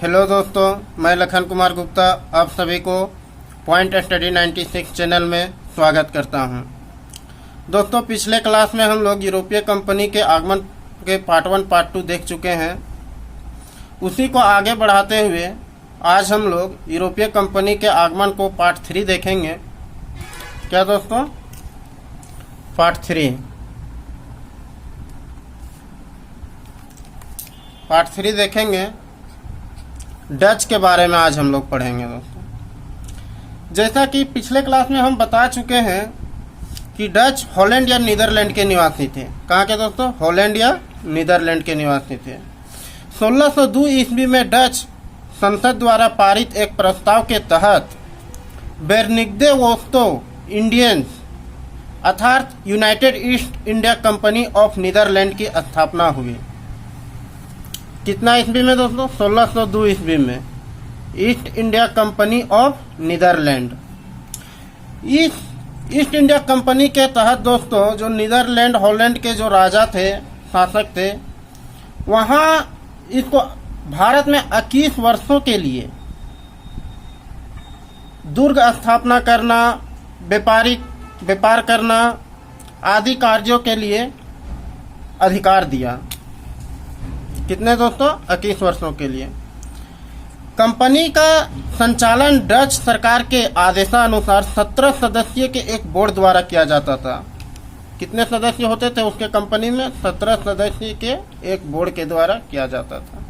Hello दोस्तों, मैं लखन कुमार गुप्ता आप सभी को पॉइंट स्टडी 96 चैनल में स्वागत करता हूं। दोस्तों, पिछले क्लास में हम लोग यूरोपीय कंपनी के आगमन के पार्ट 1 पार्ट 2 देख चुके हैं। उसी को आगे बढ़ाते हुए आज हम लोग यूरोपीय कंपनी के आगमन को पार्ट 3 देखेंगे। क्या दोस्तों? पार्ट 3 देखेंगे। डच के बारे में आज हम लोग पढ़ेंगे दोस्तों। जैसा कि पिछले क्लास में हम बता चुके हैं कि डच हॉलैंड या नीदरलैंड के निवासी थे। कहाँ के दोस्तों? हॉलैंड या नीदरलैंड के निवासी थे। 1602 ईस्वी में डच संसद द्वारा पारित एक प्रस्ताव के तहत वेरनिग्दे वोस्तो इंडियंस अर्थात united east India company of Netherland की स्थापना हुई। कितना ईस्वी में दोस्तों? 1602 ईस्वी में east India company of Netherland. East India company के तहत दोस्तों जो नीदरलैंड हॉलैंड के जो राजा थे, शासक थे, वहाँ इसको भारत में 21 वर्षों के लिए दुर्ग स्थापना करना, व्यापार करना आदि कार्यों के लिए अधिकार दिया। कितने दोस्तों? 21 वर्षों के लिए। कंपनी का संचालन डच सरकार के आदेशानुसार 17 सदस्यीय के एक बोर्ड द्वारा किया जाता था। कितने सदस्य होते थे उसके कंपनी में? 17 सदस्य के एक बोर्ड के द्वारा किया जाता था।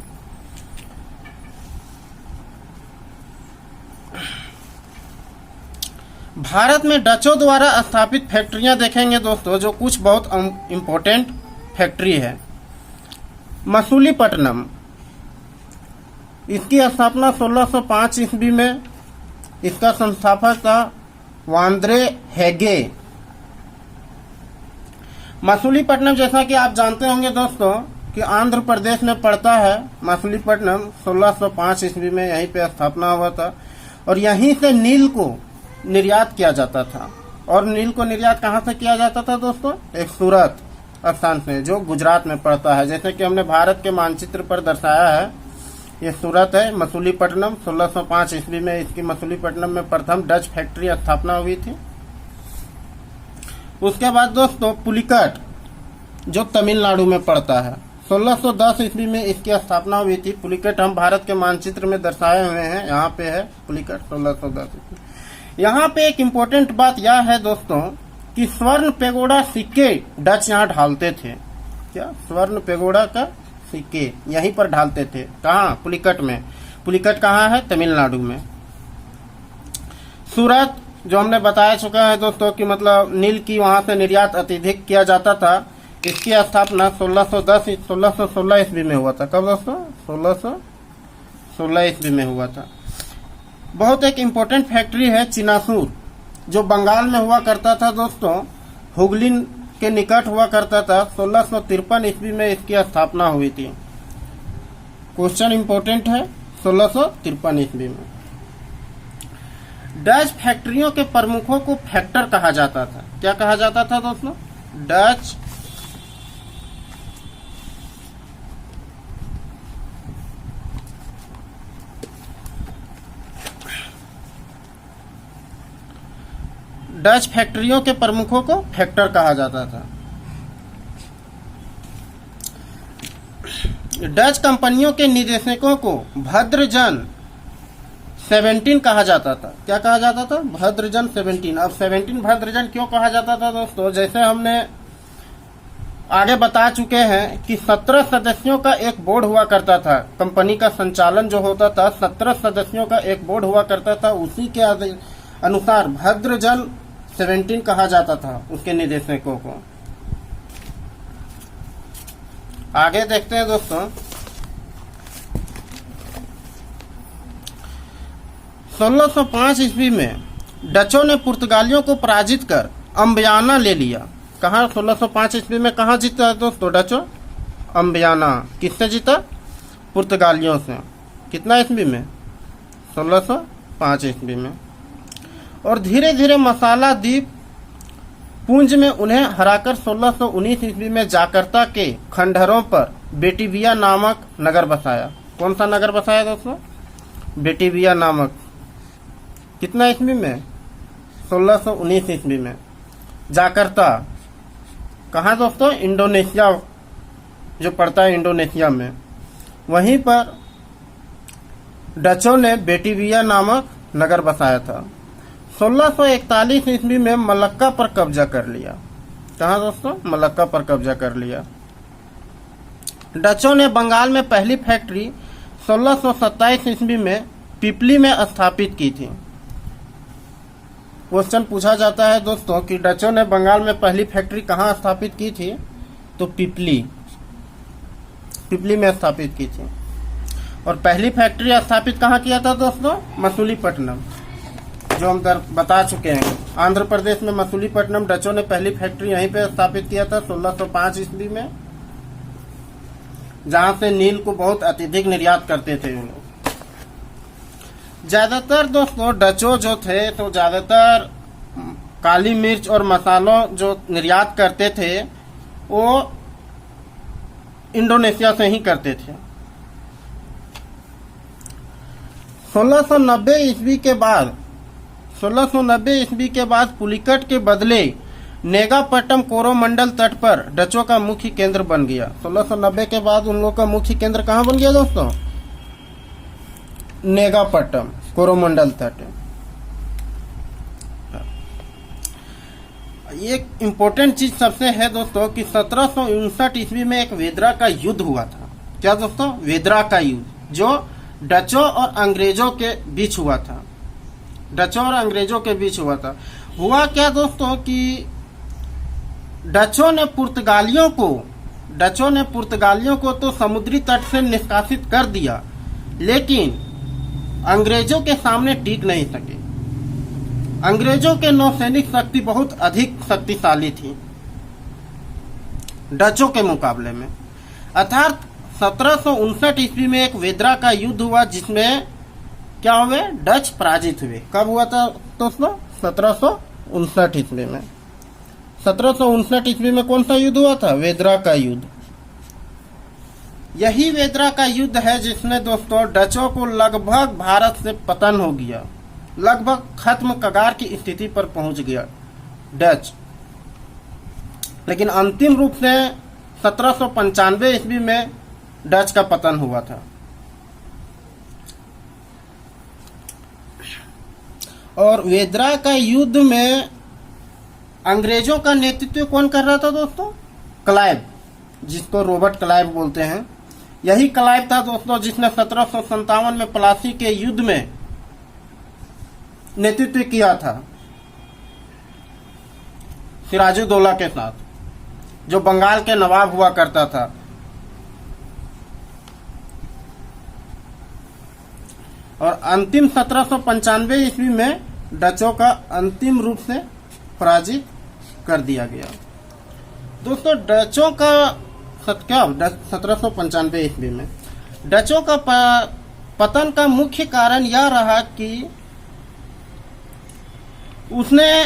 भारत में डचों द्वारा स्थापित फैक्ट्रियां देखेंगे दोस्तों, जो कुछ बहुत इम्पोर्टेंट फैक्ट्री है। मसूलीपट्टनम, इसकी स्थापना 1605 ईस्वी में। इसका संस्थापक था वांद्रे हेगे। मसूलीपट्टनम जैसा कि आप जानते होंगे दोस्तों कि आंध्र प्रदेश में पड़ता है। मसूलीपट्टनम 1605 ईस्वी में यहीं पे स्थापना हुआ था और यहीं से नील को निर्यात किया जाता था। और नील को निर्यात कहाँ से किया जाता था दोस्तों? एक सूरत स्थान से, जो गुजरात में पड़ता है। जैसे कि हमने भारत के मानचित्र पर दर्शाया है, ये सूरत है मसूलीपट्टनम। 1605 ईस्वी में इसकी मसूलीपट्टनम में प्रथम डच फैक्ट्री स्थापना हुई थी। उसके बाद दोस्तों पुलिकट, जो तमिलनाडु में पड़ता है, 1610 ईस्वी में इसकी स्थापना हुई थी। पुलिकट हम भारत के मानचित्र में दर्शाए हुए हैं, यहाँ पे है पुलिकट 1610 ईस्वी। यहाँ पे एक इम्पोर्टेंट बात यह है दोस्तों कि स्वर्ण पेगोडा सिक्के डच यहाँ ढालते थे। क्या? स्वर्ण पेगोडा का सिक्के यहीं पर ढालते थे। कहाँ? पुलिकट में। पुलिकट कहाँ है? तमिलनाडु में। सूरत, जो हमने बताया चुका है दोस्तों कि मतलब नील की वहां से निर्यात अत्यधिक किया जाता था। इसकी स्थापना 1616 ईस्वी में हुआ था। कब दोस्तों? 1616 ईस्वी में हुआ था। बहुत एक इम्पोर्टेंट फैक्ट्री है चिनासुर, जो बंगाल में हुआ करता था दोस्तों, हुगली के निकट हुआ करता था। 1653 ईस्वी में इसकी स्थापना हुई थी। क्वेश्चन इम्पोर्टेंट है, 1653 ईस्वी में। डच फैक्ट्रियों के प्रमुखों को फैक्टर कहा जाता था। क्या कहा जाता था दोस्तों? डच फैक्ट्रियों के प्रमुखों को फैक्टर कहा जाता था। डच कंपनियों के निदेशकों को भद्रजन 17 कहा जाता था। क्या कहा जाता था? भद्रजन 17। अब 17 भद्रजन क्यों कहा जाता था दोस्तों? जैसे हमने आगे बता चुके हैं कि 17 सदस्यों का एक बोर्ड हुआ करता था। कंपनी का संचालन जो होता था, 17 सदस्यों का एक बोर्ड हुआ करता था। उसी के अनुसार भद्रजन 17 कहा जाता था उसके निदेशकों को। आगे देखते हैं दोस्तों। 1605 ईस्वी में डचों ने पुर्तगालियों को पराजित कर अम्बियाना ले लिया। कहाँ? 1605 ईस्वी में कहाँ जीता दोस्तों डचों? अम्बियाना। किससे जीता? पुर्तगालियों से। कितना ईस्वी में? 1605 ईस्वी में। और धीरे धीरे मसाला द्वीप पुंज में उन्हें हराकर 1619 ईस्वी में जाकर्ता के खंडहरों पर बेटिविया नामक नगर बसाया। कौन सा नगर बसाया दोस्तों? बेटिविया नामक। कितना ईस्वी में? 1619 ईस्वी में। जाकर्ता कहाँ दोस्तों? इंडोनेशिया, जो पड़ता है इंडोनेशिया में। वहीं पर डचों ने बेटिविया नामक नगर बसाया था। 1641 ईस्वी में मलक्का पर कब्जा कर लिया। कहाँ दोस्तों? मलक्का पर कब्जा कर लिया। डचों ने बंगाल में पहली फैक्ट्री 1627 ईस्वी में पिपली में स्थापित की थी। क्वेश्चन पूछा जाता है दोस्तों कि डचों ने बंगाल में पहली फैक्ट्री कहाँ स्थापित की थी? तो पिपली में स्थापित की थी। और पहली फैक्ट्री स्थापित कहाँ किया था दोस्तों? मसूलीपट्टनम, जो हम बता चुके हैं। आंध्र प्रदेश में मसूलीपट्टनम डचों ने पहली फैक्ट्री यहीं पे स्थापित किया था 1605 ईस्वी में, जहां से नील को बहुत अत्यधिक निर्यात करते थे वो लोग। ज्यादातर दोस्तों डचों जो थे तो ज्यादातर काली मिर्च और मसालों जो निर्यात करते थे वो इंडोनेशिया से ही करते थे। 1690 ईस्वी के बाद पुलिकट के बदले नेगापट्टम कोरोमंडल तट पर डचों का मुख्य केंद्र बन गया। 1690 के बाद उन लोगों का मुख्य केंद्र कहाँ बन गया दोस्तों? नेगापट्टम कोरोमंडल तट। एक इम्पोर्टेंट चीज सबसे है दोस्तों कि 1759 ईस्वी में एक वेदरा का युद्ध हुआ था। क्या दोस्तों? वेदरा का युद्ध, जो डचों और अंग्रेजों के बीच हुआ था। डचों और अंग्रेजों के बीच हुआ था। हुआ क्या दोस्तों कि डचों ने पुर्तगालियों को तो समुद्री तट से निष्कासित कर दिया, लेकिन अंग्रेजों के सामने टिक नहीं सके। अंग्रेजों के नौसैनिक शक्ति बहुत अधिक शक्तिशाली थी डचों के मुकाबले में। अर्थात 1759 ईस्वी में एक वेदरा का युद्ध हुआ, जिसमें क्या हुए? डच पराजित हुए। कब हुआ था दोस्तों? 1759 ईस्वी में। 1759 ईस्वी में कौन सा युद्ध हुआ था? वेदरा का युद्ध। यही वेदरा का युद्ध है जिसमें दोस्तों डचों को लगभग भारत से पतन हो गया, लगभग खत्म कगार की स्थिति पर पहुंच गया डच। लेकिन अंतिम रूप से 1795 ईस्वी में डच का पतन हुआ था। और वेदरा का युद्ध में अंग्रेजों का नेतृत्व कौन कर रहा था दोस्तों? क्लाइव, जिसको रॉबर्ट क्लाइव बोलते हैं। यही क्लाइव था दोस्तों जिसने 1757 में प्लासी के युद्ध में नेतृत्व किया था सिराजुद्दौला के साथ, जो बंगाल के नवाब हुआ करता था। और अंतिम 1795 ईस्वी में डचों का अंतिम रूप से पराजित कर दिया गया। दोस्तों डचों का 1795 ईस्वी में डचों का पतन का मुख्य कारण यह रहा कि उसने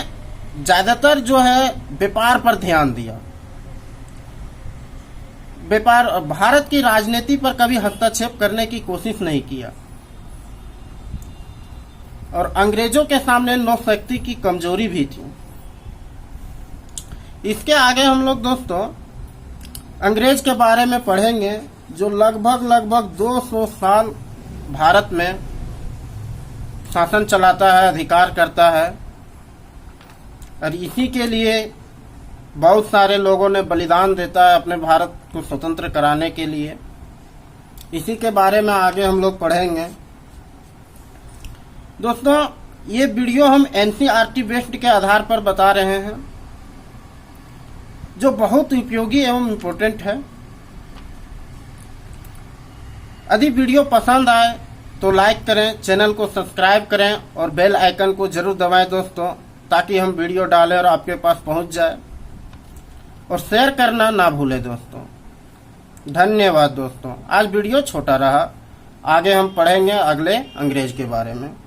ज्यादातर जो है व्यापार पर ध्यान दिया। व्यापार, भारत की राजनीति पर कभी हस्तक्षेप करने की कोशिश नहीं किया। और अंग्रेजों के सामने नौशक्ति की कमजोरी भी थी। इसके आगे हम लोग दोस्तों अंग्रेज के बारे में पढ़ेंगे, जो लगभग 200 साल भारत में शासन चलाता है, अधिकार करता है। और इसी के लिए बहुत सारे लोगों ने बलिदान देता है अपने भारत को स्वतंत्र कराने के लिए। इसी के बारे में आगे हम लोग पढ़ेंगे। दोस्तों ये वीडियो हम एनसीईआरटी बेस्ड के आधार पर बता रहे हैं, जो बहुत उपयोगी एवं इम्पोर्टेंट है। यदि वीडियो पसंद आए तो लाइक करें, चैनल को सब्सक्राइब करें और बेल आइकन को जरूर दबाएं दोस्तों, ताकि हम वीडियो डालें और आपके पास पहुंच जाए। और शेयर करना ना भूलें दोस्तों। धन्यवाद दोस्तों। आज वीडियो छोटा रहा, आगे हम पढ़ेंगे अगले अंग्रेज के बारे में।